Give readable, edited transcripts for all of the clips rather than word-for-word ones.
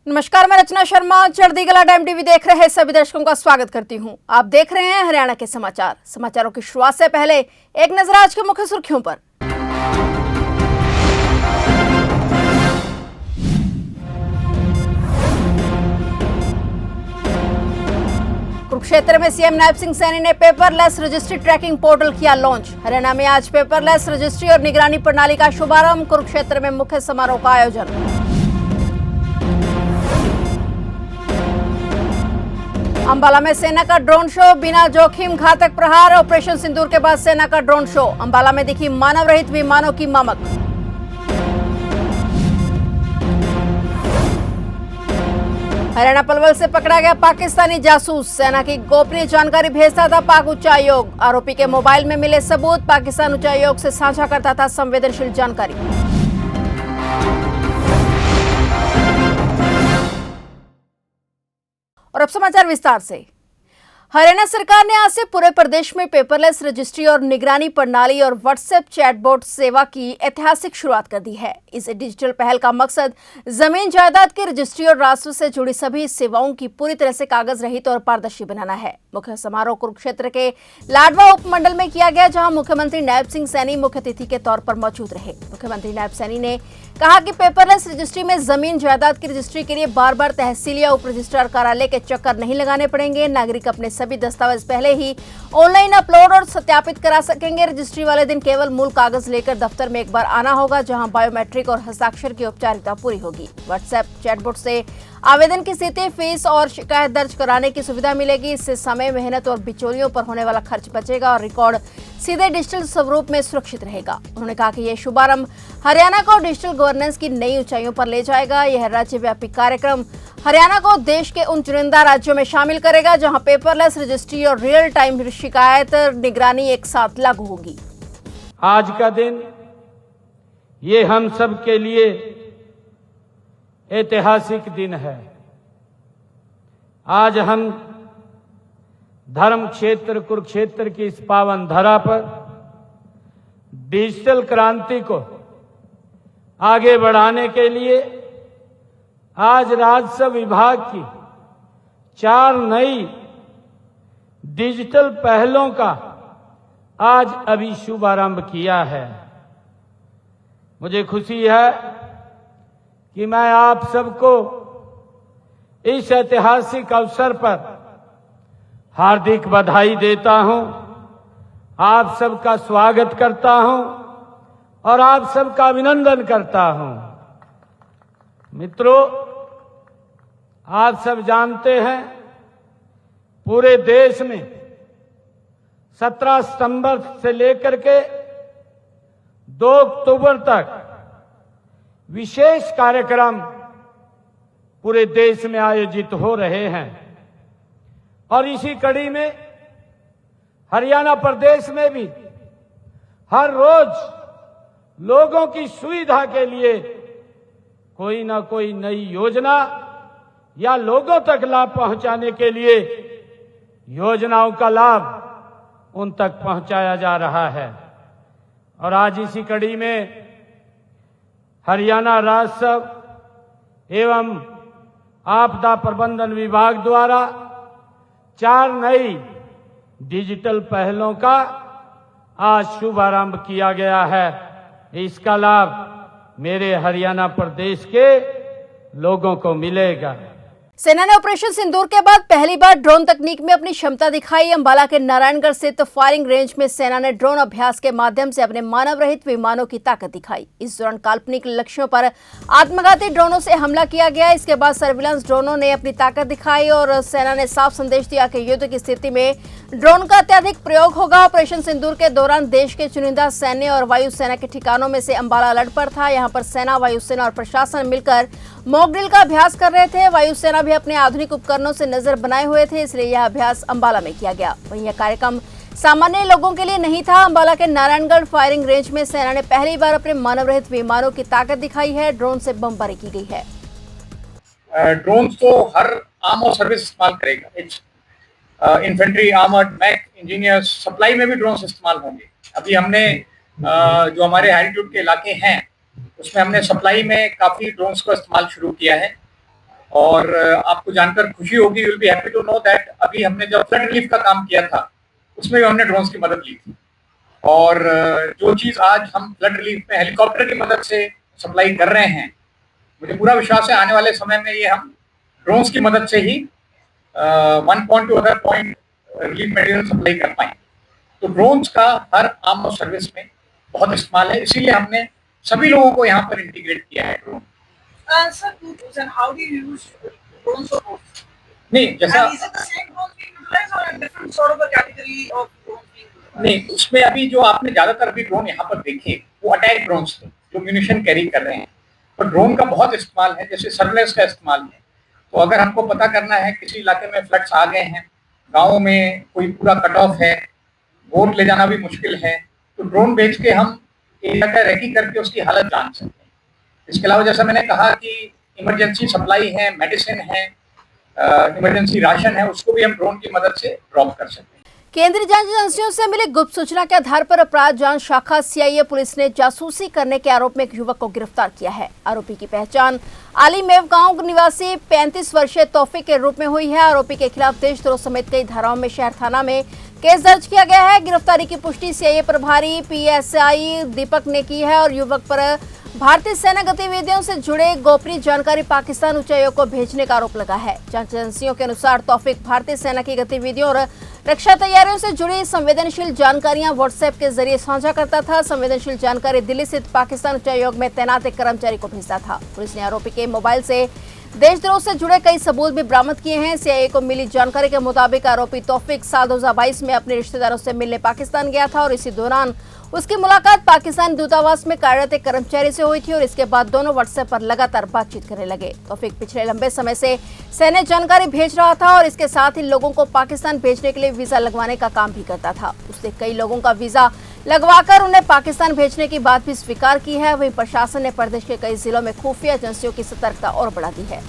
नमस्कार, मैं रचना शर्मा चढ़ती कला टाइम टीवी देख रहे सभी दर्शकों का स्वागत करती हूं। आप देख रहे हैं हरियाणा के समाचारों की शुरुआत से पहले एक नजर आज के मुख्य सुर्खियों पर। कुरुक्षेत्र में सीएम नायब सिंह सैनी ने पेपरलेस रजिस्ट्री ट्रैकिंग पोर्टल किया लॉन्च। हरियाणा में आज पेपरलेस रजिस्ट्री और निगरानी प्रणाली का शुभारंभ। कुरुक्षेत्र में मुख्य समारोह का आयोजन। अंबाला में सेना का ड्रोन शो, बिना जोखिम घातक प्रहार। ऑपरेशन सिंदूर के बाद सेना का ड्रोन शो। अंबाला में दिखी मानव रहित विमानों की ममक। हरियाणा पलवल से पकड़ा गया पाकिस्तानी जासूस, सेना की गोपनीय जानकारी भेजता था पाक उच्चायोग। आरोपी के मोबाइल में मिले सबूत, पाकिस्तान उच्चायोग से साझा करता था संवेदनशील जानकारी। और अब समाचार विस्तार से। हरियाणा सरकार ने आज से पूरे प्रदेश में पेपरलेस रजिस्ट्री और निगरानी प्रणाली और व्हाट्सएप चैटबॉट सेवा की ऐतिहासिक शुरुआत कर दी है। इस डिजिटल पहल का मकसद जमीन जायदाद की रजिस्ट्री और राजस्व से जुड़ी सभी सेवाओं की पूरी तरह से कागज रहित और पारदर्शी बनाना है। मुख्य समारोह कुरुक्षेत्र के लाडवा उपमंडल में किया गया, जहां मुख्यमंत्री नायब सिंह सैनी मुख्य अतिथि के तौर पर मौजूद रहे। मुख्यमंत्री नायब सैनी ने कहा कि पेपरलेस रजिस्ट्री में जमीन जायदाद की रजिस्ट्री के लिए बार बार तहसील या उप रजिस्ट्रार कार्यालय के चक्कर नहीं लगाने पड़ेंगे। नागरिक अपने सभी दस्तावेज पहले ही ऑनलाइन अपलोड और सत्यापित करा सकेंगे। रजिस्ट्री वाले दिन केवल मूल कागज लेकर दफ्तर में एक बार आना होगा, जहां बायोमेट्रिक और हस्ताक्षर की औपचारिकता पूरी होगी। व्हाट्सएप चैटबॉट से आवेदन की स्थिति, फीस और शिकायत दर्ज कराने की सुविधा मिलेगी। इससे समय, मेहनत और बिचौलियों पर होने वाला खर्च बचेगा और रिकॉर्ड सीधे डिजिटल स्वरूप में सुरक्षित रहेगा। उन्होंने कहा कि यह शुभारंभ हरियाणा को डिजिटल गवर्नेंस की नई ऊंचाइयों पर ले जाएगा। यह राज्यव्यापी कार्यक्रम हरियाणा को देश के उन चुनिंदा राज्यों में शामिल करेगा जहां पेपरलेस रजिस्ट्री और रियल टाइम शिकायत निगरानी एक साथ लागू होगी। आज का दिन ये हम सब के लिए ऐतिहासिक दिन है। आज हम धर्म क्षेत्र कुरुक्षेत्र की इस पावन धरा पर डिजिटल क्रांति को आगे बढ़ाने के लिए आज राजस्व विभाग की 4 नई डिजिटल पहलों का आज अभी शुभारंभ किया है। मुझे खुशी है कि मैं आप सबको इस ऐतिहासिक अवसर पर हार्दिक बधाई देता हूं, आप सबका स्वागत करता हूं और आप सबका अभिनंदन करता हूं। मित्रों, आप सब जानते हैं पूरे देश में 17 सितंबर से लेकर के 2 अक्टूबर तक विशेष कार्यक्रम पूरे देश में आयोजित हो रहे हैं और इसी कड़ी में हरियाणा प्रदेश में भी हर रोज लोगों की सुविधा के लिए कोई ना कोई नई योजना या लोगों तक लाभ पहुंचाने के लिए योजनाओं का लाभ उन तक पहुंचाया जा रहा है। और आज इसी कड़ी में हरियाणा राजस्व एवं आपदा प्रबंधन विभाग द्वारा 4 नई डिजिटल पहलों का आज शुभारंभ किया गया है। इसका लाभ मेरे हरियाणा प्रदेश के लोगों को मिलेगा। सेना ने ऑपरेशन सिंदूर के बाद पहली बार ड्रोन तकनीक में अपनी क्षमता दिखाई। अंबाला के नारायणगढ़ स्थित फायरिंग रेंज में सेना ने ड्रोन अभ्यास के माध्यम से अपने मानव रहित विमानों की ताकत दिखाई। इस दौरान काल्पनिक लक्ष्यों पर आत्मघाती ड्रोनों से हमला किया गया। इसके बाद सर्विलांस ड्रोनों ने अपनी ताकत दिखाई और सेना ने साफ संदेश दिया कि युद्ध की स्थिति में ड्रोन का अत्यधिक प्रयोग होगा। ऑपरेशन सिंदूर के दौरान देश के चुनिंदा सैन्य और वायुसेना के ठिकानों में से अंबाला अलर्ट पर था। यहाँ पर सेना, वायुसेना और प्रशासन मिलकर मॉक ड्रिल का अभ्यास कर रहे थे। वायुसेना भी अपने आधुनिक उपकरणों से नजर बनाए हुए थे, इसलिए यह अभ्यास अंबाला में किया गया। वहीं यह कार्यक्रम सामान्य लोगों के लिए नहीं था। अंबाला के नारायणगढ़ फायरिंग रेंज में सेना ने पहली बार अपने मानव रहित विमानों की ताकत दिखाई है। ड्रोन से बमबारी की गई है। ड्रोन तो हर आर्म और सर्विस इस्तेमाल करेगा। Infantry, armoured, mech, engineers, supply में भी ड्रोन इस्तेमाल होंगे। अभी हमने जो हमारे हैरिट्यूड के इलाके हैं उसमें हमने सप्लाई में काफी ड्रोन्स का इस्तेमाल शुरू किया है। और आपको जानकर खुशी होगी, you will be happy to know that अभी हमने जब फ्लड रिलीफ का काम किया था उसमें भी हमने ड्रोन्स की मदद ली थी। और जो चीज़ आज हम फ्लड रिलीफ में हेलीकॉप्टर की मदद से सप्लाई कर रहे हैं, मुझे पूरा विश्वास है आने वाले समय में ये हम ड्रोन्स की मदद से ही one point to other point relief material supply कर पाएंगे। तो ड्रोन्स का हर आर्म ऑफ सर्विस में बहुत इस्तेमाल है, इसीलिए हमने सभी लोगों को यहाँ पर इंटीग्रेट किया है drone. Sir, and how do you use drones for both? नहीं, जैसा And is it the same drones being utilized or a different sort of a category of drones being utilized? नहीं, उसमें अभी जो आपने ज्यादातर अभी ड्रोन यहाँ पर देखे वो अटैक ड्रोन्स थे जो म्यूनिशन कैरी कर रहे हैं। तो ड्रोन का बहुत इस्तेमाल है, जैसे सर्वेलेंस का इस्तेमाल है। तो अगर हमको पता करना है किसी इलाके में फ्लड्स आ गए हैं, गाँव में कोई पूरा कट ऑफ है, बोट ले जाना भी मुश्किल है, तो ड्रोन भेज के हम एरिया का रेकी करके उसकी हालत जान सकते हैं। इसके अलावा जैसा मैंने कहा कि इमरजेंसी सप्लाई है, मेडिसिन है, इमरजेंसी राशन है, उसको भी हम ड्रोन की मदद से ड्रॉप कर सकते हैं। केंद्रीय जांच एजेंसियों से मिली गुप्त सूचना के आधार पर अपराध जांच शाखा सीआईए पुलिस ने जासूसी करने के आरोप में एक युवक को गिरफ्तार किया है। आरोपी की पहचान आलीमेव गांव निवासी 35 वर्षीय तौफीक के रूप में हुई है। आरोपी के खिलाफ देशद्रोह समेत कई धाराओं में शहर थाना में केस दर्ज किया गया है। गिरफ्तारी की पुष्टि सीआईए प्रभारी पीएसआई दीपक ने की है और युवक पर भारतीय सेना गतिविधियों से जुड़े गोपनीय जानकारी पाकिस्तान उच्चायोग को भेजने का आरोप लगा है। जांच एजेंसियों के अनुसार तौफीक भारतीय सेना की गतिविधियों और रक्षा तैयारियों से जुड़ी संवेदनशील जानकारियां व्हाट्सएप के जरिए साझा करता था। संवेदनशील जानकारी दिल्ली स्थित पाकिस्तान उच्चायोग में तैनात एक कर्मचारी को भेजता था। पुलिस ने आरोपी के मोबाइल से देशद्रोह से जुड़े कई सबूत भी बरामद किए हैं। सीआईए को मिली जानकारी के मुताबिक आरोपी तौफीक साल 2022 में अपने रिश्तेदारों से मिलने पाकिस्तान गया था और इसी दौरान उसकी मुलाकात पाकिस्तान दूतावास में कार्यरत एक कर्मचारी से हुई थी और इसके बाद दोनों व्हाट्सएप पर लगातार बातचीत करने लगे। तौफीक पिछले लंबे समय से सैन्य जानकारी भेज रहा था और इसके साथ ही लोगों को पाकिस्तान भेजने के लिए वीजा लगवाने का काम भी करता था। उसने कई लोगों का वीजा लगवाकर उन्हें पाकिस्तान भेजने की बात भी स्वीकार की है। वहीं प्रशासन ने प्रदेश के कई जिलों में खुफिया एजेंसियों की सतर्कता और बढ़ा दी है।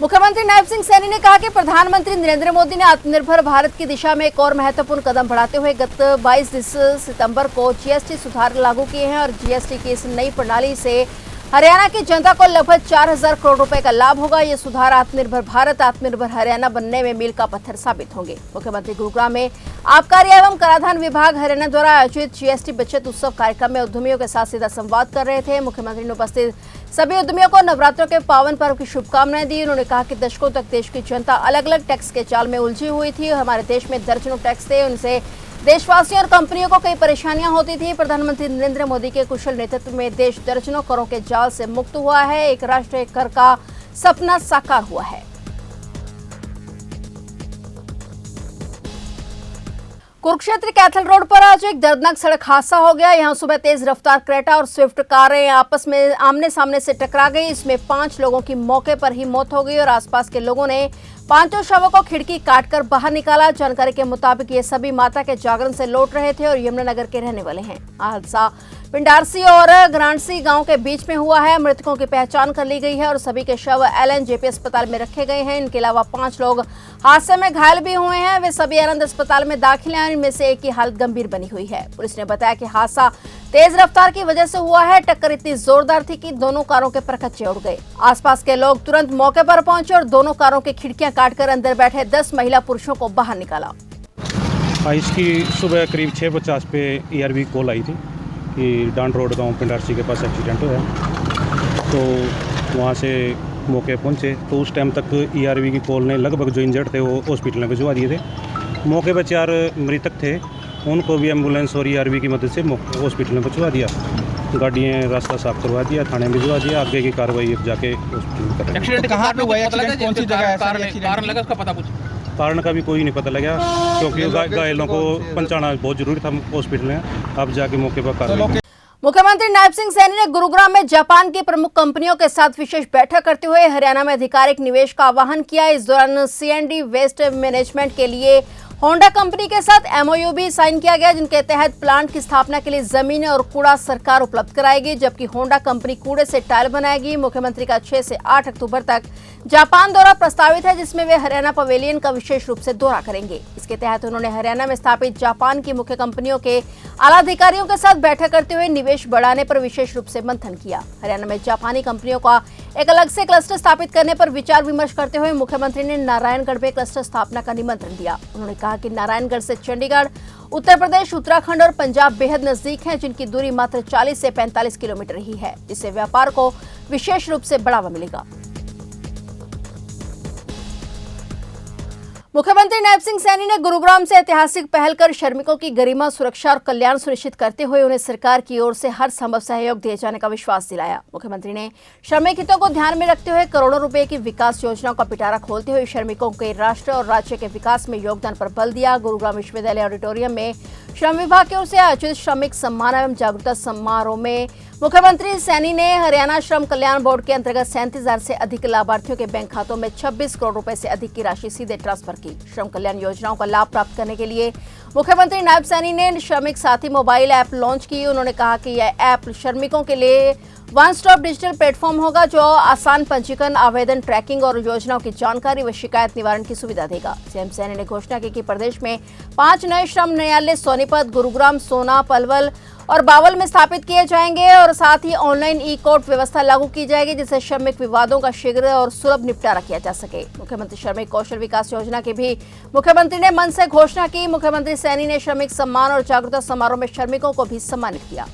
मुख्यमंत्री नायब सिंह सैनी ने कहा कि प्रधानमंत्री नरेंद्र मोदी ने आत्मनिर्भर भारत की दिशा में एक और महत्वपूर्ण कदम बढ़ाते हुए गत 22 सितंबर को जीएसटी सुधार लागू किए हैं और जीएसटी की इस नई प्रणाली से हरियाणा की जनता को लगभग 4000 करोड़ रुपए का लाभ होगा। ये सुधार आत्मनिर्भर भारत, आत्मनिर्भर हरियाणा बनने में मील का पत्थर साबित होंगे। मुख्यमंत्री गुरुग्राम में आबकारी एवं कराधान विभाग हरियाणा द्वारा आयोजित जीएसटी बचत उत्सव कार्यक्रम में उद्यमियों के साथ सीधा संवाद कर रहे थे। मुख्यमंत्री ने उपस्थित सभी उद्यमियों को नवरात्रों के पावन पर्व की शुभकामनाएं दी। उन्होंने कहा कि दशकों तक देश की जनता अलग अलग टैक्स के जाल में उलझी हुई थी और हमारे देश में दर्जनों टैक्स थे, उनसे देशवासियों और कंपनियों को कई परेशानियां होती थी। प्रधानमंत्री नरेंद्र मोदी के कुशल नेतृत्व में देश दर्जनों करों के जाल से मुक्त हुआ है। एक राष्ट्र एक कर का सपना साकार हुआ है। कुरुक्षेत्र कैथल रोड पर आज एक दर्दनाक सड़क हादसा हो गया। यहां सुबह तेज रफ्तार क्रेटा और स्विफ्ट कारें आपस में आमने सामने से टकरा गई। इसमें 5 लोगों की मौके पर ही मौत हो गई और आसपास के लोगों ने 5 शवों को खिड़की काटकर बाहर निकाला। जानकारी के मुताबिक ये सभी माता के जागरण से लौट रहे थे और यमुनानगर के रहने वाले हैं। हादसा पिंडारसी और ग्रांडसी गांव के बीच में हुआ है। मृतकों की पहचान कर ली गई है और सभी के शव एलएनजेपी अस्पताल में रखे गए हैं। इनके अलावा 5 लोग हादसे में घायल भी हुए हैं। वे सभी आनंद अस्पताल में दाखिल हैं। इनमें से एक की हालत गंभीर बनी हुई है। पुलिस ने बताया कि हादसा तेज रफ्तार की वजह से हुआ है। टक्कर इतनी जोरदार थी कि दोनों कारों के परखच्चे उड़ गए। आसपास के लोग तुरंत मौके पर पहुंचे और दोनों कारों की खिड़कियां काटकर अंदर बैठे 10 महिला पुरुषों को बाहर निकाला। इसकी सुबह करीब 6:50 पे ईआरवी कॉल आई थी कि डांड रोड गांव पिंडारसी के पास एक्सीडेंट हुआ है। तो वहाँ से मौके पहुँचे तो उस टाइम तक ईआरवी की कॉल ने लगभग जो इंजर्ड थे वो हॉस्पिटल में भिजवा दिए थे। मौके पर 4 मृतक थे, उनको भी एम्बुलेंस और ईआरवी की मदद से हॉस्पिटल में पहुँचवा दिया। गाड़ियाँ रास्ता साफ करवा दिया, थाने में भिजवा दिया। आगे की कार्रवाई जाके हॉस्पिटल में करेंगे। एक्सीडेंट कहाँ पे हुआ है? एक्सीडेंट कौन सी जगह है? कारण लगा उसका पता कुछ? कारण का भी कोई नहीं पता लगा क्योंकि घायलों को पहुंचाना बहुत जरूरी था हॉस्पिटल में। अब जाके मौके पर कार्रवाई। मुख्यमंत्री नायब सिंह सैनी ने गुरुग्राम में जापान की प्रमुख कंपनियों के साथ विशेष बैठक करते हुए हरियाणा में आधिकारिक निवेश का आह्वान किया। इस दौरान सीएनडी वेस्ट मैनेजमेंट के लिए होंडा कंपनी के साथ एमओयू भी साइन किया गया, जिनके तहत प्लांट की स्थापना के लिए जमीन और कूड़ा सरकार उपलब्ध कराएगी, जबकि होंडा कंपनी कूड़े से टाइल बनाएगी। मुख्यमंत्री का 6 से 8 अक्टूबर तक जापान दौरा प्रस्तावित है, जिसमें वे हरियाणा पवेलियन का विशेष रूप से दौरा करेंगे। इसके तहत उन्होंने हरियाणा में स्थापित जापान की मुख्य कंपनियों के आला अधिकारियों के साथ बैठक करते हुए निवेश बढ़ाने पर विशेष रूप से मंथन किया। हरियाणा में जापानी कंपनियों का एक अलग से क्लस्टर स्थापित करने पर विचार विमर्श करते हुए मुख्यमंत्री ने नारायणगढ़ में क्लस्टर स्थापना का निमंत्रण दिया। उन्होंने कहा कि नारायणगढ़ से चंडीगढ़, उत्तर प्रदेश, उत्तराखंड और पंजाब बेहद नजदीक हैं, जिनकी दूरी मात्र 40 से 45 किलोमीटर ही है। इससे व्यापार को विशेष रूप से बढ़ावा मिलेगा। मुख्यमंत्री नायब सिंह सैनी ने गुरुग्राम से ऐतिहासिक पहल कर श्रमिकों की गरिमा, सुरक्षा और कल्याण सुनिश्चित करते हुए उन्हें सरकार की ओर से हर संभव सहयोग दिए जाने का विश्वास दिलाया। मुख्यमंत्री ने श्रमिक हितों को ध्यान में रखते हुए करोड़ों रुपए की विकास योजनाओं का पिटारा खोलते हुए श्रमिकों के राष्ट्र और राज्य के विकास में योगदान पर बल दिया। गुरुग्राम विश्वविद्यालय ऑडिटोरियम में श्रम विभाग की ओर से आयोजित श्रमिक सम्मान एवं जागरूकता समारोह में मुख्यमंत्री सैनी ने हरियाणा श्रम कल्याण बोर्ड के अंतर्गत 37,000 से अधिक लाभार्थियों के बैंक खातों में 26 करोड़ रुपए से अधिक की राशि सीधे ट्रांसफर की। श्रम कल्याण योजनाओं का लाभ प्राप्त करने के लिए मुख्यमंत्री नायब सैनी ने श्रमिक साथी मोबाइल ऐप लॉन्च की। उन्होंने कहा कि यह ऐप श्रमिकों के लिए वन स्टॉप डिजिटल प्लेटफॉर्म होगा, जो आसान पंजीकरण, आवेदन, ट्रैकिंग और योजनाओं की जानकारी व शिकायत निवारण की सुविधा देगा। सीएम सैनी ने घोषणा की कि प्रदेश में 5 नए श्रम न्यायालय सोनीपत, गुरुग्राम, सोना, पलवल और बावल में स्थापित किए जाएंगे और साथ ही ऑनलाइन ई कोर्ट व्यवस्था लागू की जाएगी, जिससे श्रमिक विवादों का शीघ्र और सुलभ निपटारा किया जा सके। मुख्यमंत्री श्रमिक कौशल विकास योजना की भी मुख्यमंत्री ने मन से घोषणा की। मुख्यमंत्री सैनी ने श्रमिक सम्मान और जागरूकता समारोह में श्रमिकों को भी सम्मानित किया।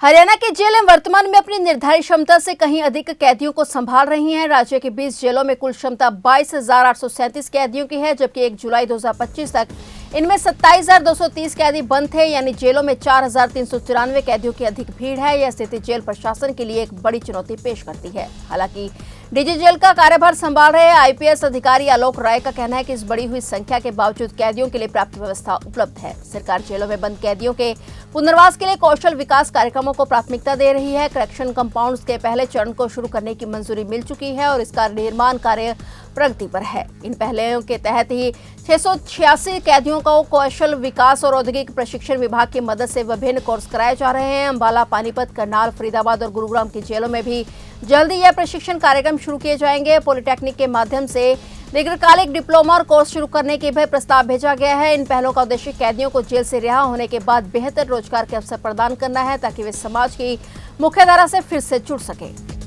हरियाणा की जेलें वर्तमान में अपनी निर्धारित क्षमता से कहीं अधिक कैदियों को संभाल रही हैं। राज्य की 20 जेलों में कुल क्षमता 22,837 कैदियों की है, जबकि 1 जुलाई 2025 तक इनमें 27,230 कैदी बंद थे, यानी जेलों में 4,394 कैदियों की अधिक भीड़ है। यह स्थिति जेल प्रशासन के लिए एक बड़ी चुनौती पेश करती है। हालांकि डीजी जेल का कार्यभार संभाल रहे आईपीएस अधिकारी आलोक राय का कहना है कि इस बढ़ी हुई संख्या के बावजूद कैदियों के लिए पर्याप्त व्यवस्था उपलब्ध है। सरकार जेलों में बंद कैदियों के पुनर्वास के लिए कौशल विकास कार्यक्रमों को प्राथमिकता दे रही है। करेक्शन कंपाउंड्स के पहले चरण को शुरू करने की मंजूरी मिल चुकी है और इसका निर्माण कार्य प्रगति पर है। इन पहलों के तहत ही 686 कैदियों को कौशल विकास और औद्योगिक प्रशिक्षण विभाग की मदद से विभिन्न कोर्स कराए जा रहे हैं। अंबाला, पानीपत, करनाल, फरीदाबाद और गुरुग्राम की जेलों में भी जल्दी यह प्रशिक्षण कार्यक्रम शुरू किए जाएंगे। पॉलिटेक्निक के माध्यम से दीर्घकालिक डिप्लोमा और कोर्स शुरू करने के भी प्रस्ताव भेजा गया है। इन पहलों का उद्देश्य कैदियों को जेल से रिहा होने के बाद बेहतर रोजगार के अवसर प्रदान करना है, ताकि वे समाज की मुख्यधारा से फिर से जुड़ सके।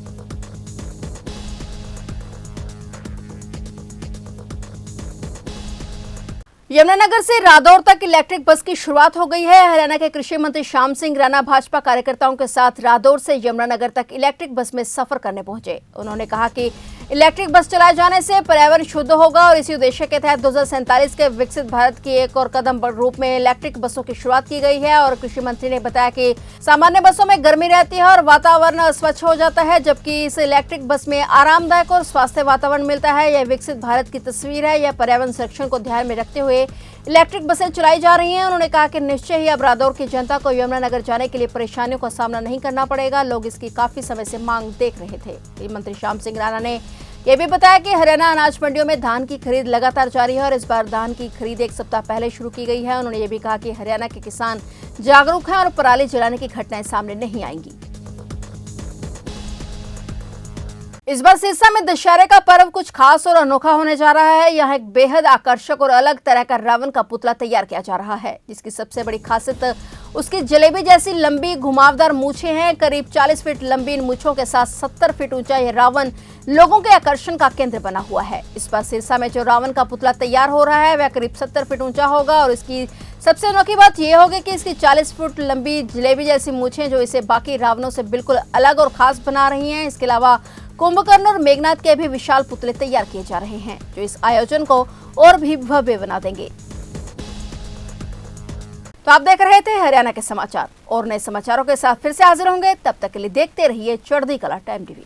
यमुनानगर से रादौर तक इलेक्ट्रिक बस की शुरुआत हो गई है। हरियाणा के कृषि मंत्री श्याम सिंह राणा भाजपा कार्यकर्ताओं के साथ रादौर से यमुनानगर तक इलेक्ट्रिक बस में सफर करने पहुंचे। उन्होंने कहा कि इलेक्ट्रिक बस चलाए जाने से पर्यावरण शुद्ध होगा और इसी उद्देश्य के तहत 2047 के विकसित भारत की एक और कदम रूप में इलेक्ट्रिक बसों की शुरुआत की गई है। और कृषि मंत्री ने बताया कि सामान्य बसों में गर्मी रहती है और वातावरण अस्वच्छ हो जाता है, जबकि इस इलेक्ट्रिक बस में आरामदायक और स्वास्थ्य वातावरण मिलता है। यह विकसित भारत की तस्वीर है। यह पर्यावरण संरक्षण को ध्यान में रखते हुए इलेक्ट्रिक बसें चलाई जा रही हैं। उन्होंने कहा कि निश्चय ही अब रादौर की जनता को यमुनानगर जाने के लिए परेशानियों का सामना नहीं करना पड़ेगा। लोग इसकी काफी समय से मांग देख रहे थे। मंत्री श्याम सिंह राणा ने यह भी बताया कि हरियाणा अनाज मंडियों में धान की खरीद लगातार जारी है और इस बार धान की खरीद 1 सप्ताह पहले शुरू की गई है। उन्होंने ये भी कहा कि हरियाणा के किसान जागरूक हैं और पराली जलाने की घटनाएं सामने नहीं आएंगी। इस बार सिरसा में दशहरे का पर्व कुछ खास और अनोखा होने जा रहा है। यहाँ एक बेहद आकर्षक और अलग तरह का रावण का पुतला तैयार किया जा रहा है, जिसकी सबसे बड़ी खासियत उसकी जलेबी जैसी लंबी घुमावदार मूछें हैं। करीब 40 फीट लंबी इन मूछों के साथ 70 फीट ऊंचा यह रावण लोगों के आकर्षण का केंद्र बना हुआ है। इस बार सिरसा में जो रावण का पुतला तैयार हो रहा है वह करीब 70 फीट ऊंचा होगा और इसकी सबसे अनोखी बात यह होगी कि इसकी 40 फुट लंबी जलेबी जैसी मूछें जो इसे बाकी रावणों से बिल्कुल अलग और खास बना रही हैं। इसके अलावा कुंभकर्ण और मेघनाथ के भी विशाल पुतले तैयार किए जा रहे हैं, जो इस आयोजन को और भी भव्य बना देंगे। तो आप देख रहे थे हरियाणा के समाचार और नए समाचारों के साथ फिर से हाजिर होंगे। तब तक के लिए देखते रहिए चढ़ती कला टाइम टीवी।